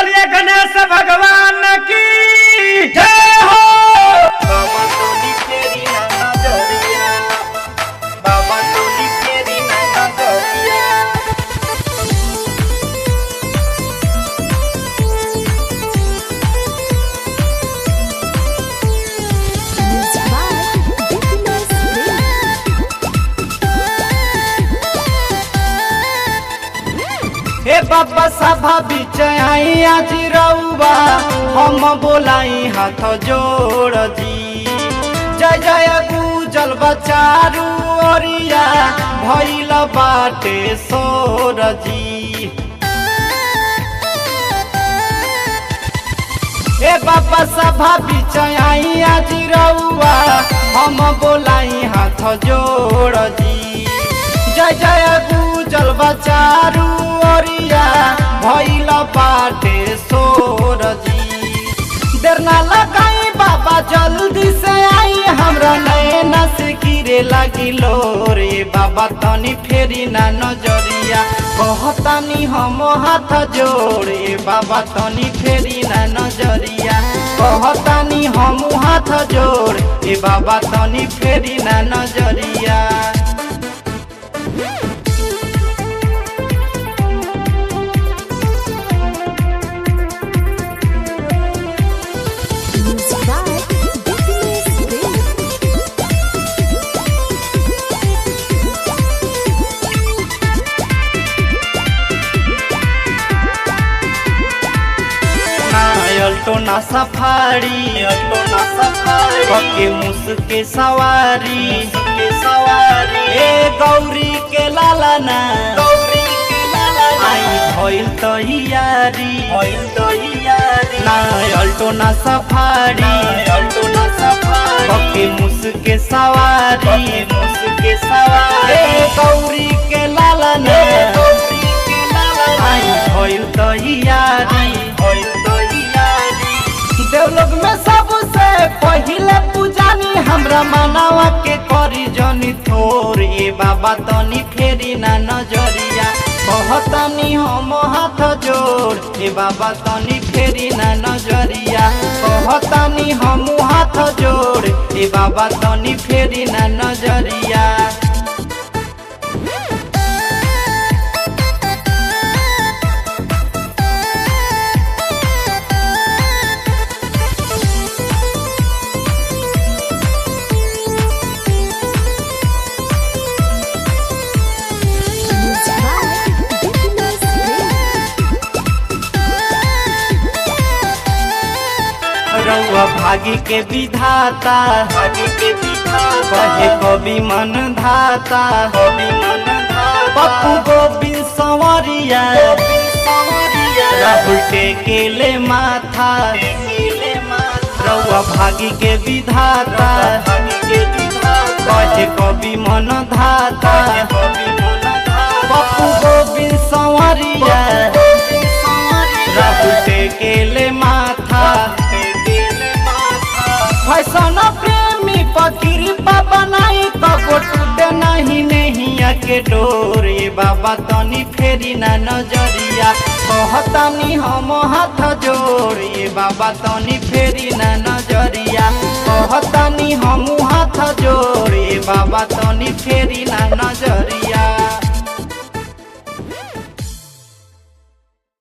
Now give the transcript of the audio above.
बोलिए गणेश भगवान की जय हो। बाबा तोली फेरी ना नजरिया, बाबा तोली फेरी ना नजरिया। हे बाबा सभा बीच आई आज रउआ हम बोलाई हाथ जोड़ जी। जय जय गुजल बचारू ओरिया भइल बाटे सोर जी। हे बाबा सभा बीच आई आज रउआ हम बोलाई हाथ जोड़ जी। जय जय गुजल बचारू ओरिया भइल बाटे सोर जी। देर ना लगाई बाबा जल्दी से आई हमरा नैना से गिरे लगी लोरे। बाबा तनी फेरी ना नजरिया कहतानी हम हाथ जोड़े। बाबा तनी फेरी ना नजरिया कहतानी हम हाथ जोड़े। बाबा तनी फेरी ना नजरिया। अल्टो ना सफारी, अल्टो ना सफारी पके मुसके सवारी, के सवारी ए गौरी के लाला ना, गौरी के लाला ना आई भइल तैयारी, भइल तैयारी ना। अल्टो ना सफारी, अल्टो ना सफारी पके मुसके सवारी, मुसके सवारी ए गौरी के लाला ना, गौरी के लाला ना आई भइल तैयारी, भइल देवलोक में सबसे पहिले पूजानी हमरा मानवा के करी जनी थोरी। बाबा तनी फेरी ना नजरिया कहतानी हम हाथ जोड़। ए बाबा तनी फेरी ना नजरिया कहतानी हम हाथ जोड़। ए बाबा तनी फेरी ना नजरिया। रउआ भागी के विधाता, भागी के विधाता कहे कवि मन धाता, कवि मन धाता पप्पू गोविंद संवरिया, राहुल टेकेले माथा, टेकेले माथा रउआ भागी के विधाता, भागी के विधाता कहे कवि मन धाता, कवि मन धाता पप्पू गोविंद संवरिया, राहुल टेकेले माथा। फैशन प्रेमी पकीरी बाबा नहीं कबो टूटे नहीं नैया के डोरे। बाबा तनी फेरी ना नजरिया कहतानी हम हाथ जोड़े। बाबा तनी फेरी ना नजरिया कहतानी हम हाथ जोड़े। बाबा तनी फेरी ना नजरिया।